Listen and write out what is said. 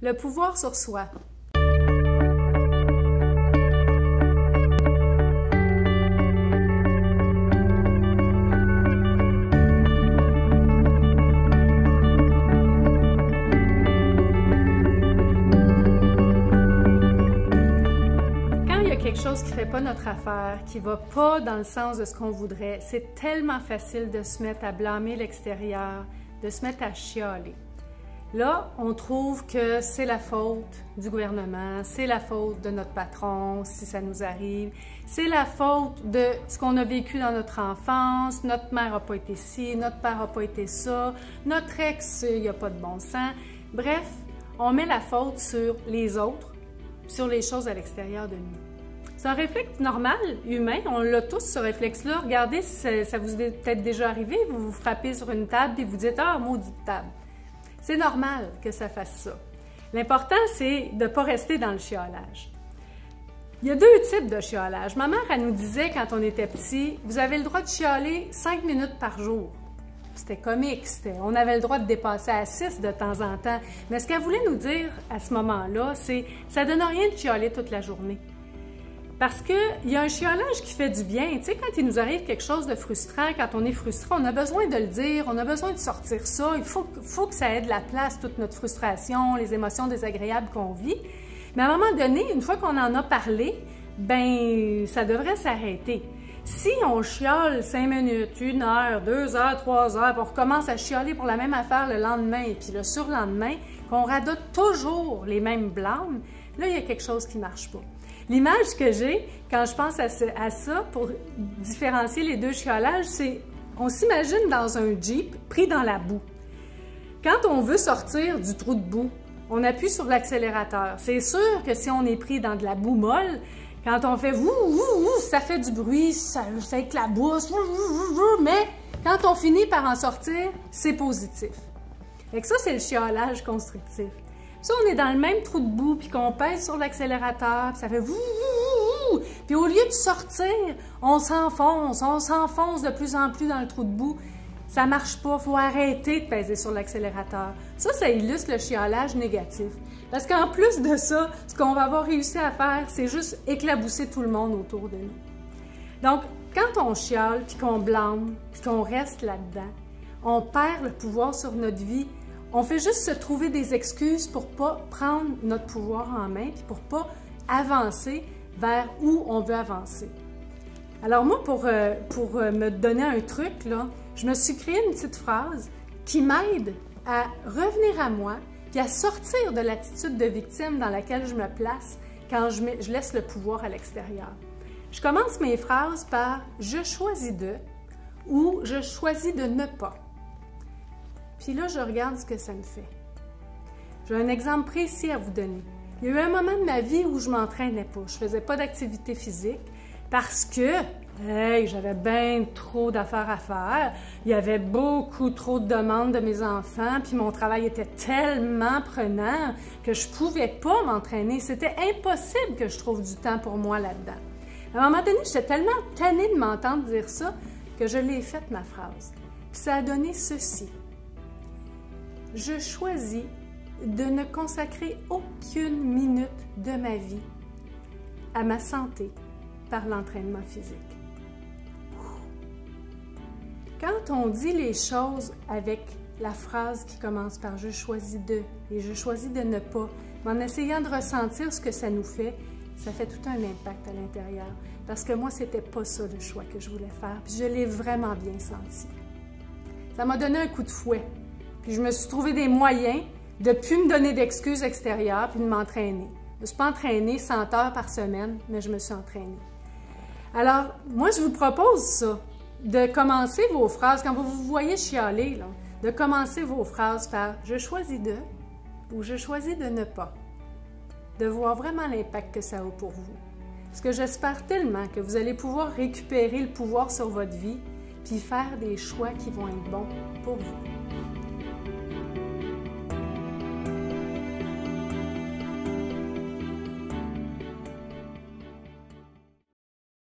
Le pouvoir sur soi. Quelque chose qui ne fait pas notre affaire, qui ne va pas dans le sens de ce qu'on voudrait, c'est tellement facile de se mettre à blâmer l'extérieur, de se mettre à chialer. Là, on trouve que c'est la faute du gouvernement, c'est la faute de notre patron, si ça nous arrive, c'est la faute de ce qu'on a vécu dans notre enfance, notre mère n'a pas été ci, notre père n'a pas été ça, notre ex, il n'y a pas de bon sens. Bref, on met la faute sur les autres, sur les choses à l'extérieur de nous. C'est un réflexe normal, humain, on l'a tous ce réflexe-là. Regardez si ça vous est peut-être déjà arrivé, vous vous frappez sur une table et vous dites « Ah, maudite table ». C'est normal que ça fasse ça. L'important, c'est de ne pas rester dans le chiolage. Il y a deux types de chiolage. Ma mère, elle nous disait quand on était petit, vous avez le droit de chialer 5 minutes par jour. C'était comique, on avait le droit de dépasser à 6 de temps en temps. Mais ce qu'elle voulait nous dire à ce moment-là, c'est ça ne donne rien de chialer toute la journée. Parce qu'il y a un chiolage qui fait du bien. Tu sais, quand il nous arrive quelque chose de frustrant, quand on est frustré, on a besoin de le dire, on a besoin de sortir ça. Il faut que ça ait de la place, toute notre frustration, les émotions désagréables qu'on vit. Mais à un moment donné, une fois qu'on en a parlé, ben ça devrait s'arrêter. Si on chiole 5 minutes, 1 heure, 2 heures, 3 heures, puis on recommence à chioler pour la même affaire le lendemain et puis le surlendemain, qu'on radote toujours les mêmes blâmes, là, il y a quelque chose qui ne marche pas. L'image que j'ai quand je pense à ça pour différencier les deux chiolages, c'est on s'imagine dans un Jeep pris dans la boue. Quand on veut sortir du trou de boue, on appuie sur l'accélérateur. C'est sûr que si on est pris dans de la boue molle, quand on fait « wou, wou, wou », ça fait du bruit, ça éclabousse, « wou, wou, wou », mais quand on finit par en sortir, c'est positif. Fait que ça, c'est le chiolage constructif. Ça, on est dans le même trou de boue, puis qu'on pèse sur l'accélérateur, puis ça fait « wou, wou, wou », puis au lieu de sortir, on s'enfonce de plus en plus dans le trou de boue. Ça ne marche pas, il faut arrêter de peser sur l'accélérateur. Ça illustre le chiolage négatif. Parce qu'en plus de ça, ce qu'on va avoir réussi à faire, c'est juste éclabousser tout le monde autour de nous. Donc, quand on chiole, puis qu'on blâme, puis qu'on reste là-dedans, on perd le pouvoir sur notre vie. On fait juste se trouver des excuses pour ne pas prendre notre pouvoir en main, puis pour ne pas avancer vers où on veut avancer. Alors moi, pour me donner un truc, là, je me suis créé une petite phrase qui m'aide à revenir à moi puis à sortir de l'attitude de victime dans laquelle je me place quand je laisse le pouvoir à l'extérieur. Je commence mes phrases par « je choisis de » ou « je choisis de ne pas ». Puis là, je regarde ce que ça me fait. J'ai un exemple précis à vous donner. Il y a eu un moment de ma vie où je ne m'entraînais pas. Je ne faisais pas d'activité physique parce que j'avais bien trop d'affaires à faire. Il y avait beaucoup trop de demandes de mes enfants, puis mon travail était tellement prenant que je ne pouvais pas m'entraîner. C'était impossible que je trouve du temps pour moi là-dedans. À un moment donné, j'étais tellement tannée de m'entendre dire ça que je l'ai faite, ma phrase. Puis ça a donné ceci. Je choisis de ne consacrer aucune minute de ma vie à ma santé par l'entraînement physique. Quand on dit les choses avec la phrase qui commence par « je choisis de » et « je choisis de ne pas », en essayant de ressentir ce que ça nous fait, ça fait tout un impact à l'intérieur. Parce que moi, c'était pas ça le choix que je voulais faire, puis je l'ai vraiment bien senti. Ça m'a donné un coup de fouet, puis je me suis trouvé des moyens de ne plus me donner d'excuses extérieures puis de m'entraîner. Je ne me suis pas entraînée 100 heures par semaine, mais je me suis entraînée. Alors, moi, je vous propose ça, de commencer vos phrases, quand vous vous voyez chialer, là, de commencer vos phrases par « je choisis de » ou « je choisis de ne pas », de voir vraiment l'impact que ça a pour vous. Parce que j'espère tellement que vous allez pouvoir récupérer le pouvoir sur votre vie puis faire des choix qui vont être bons pour vous.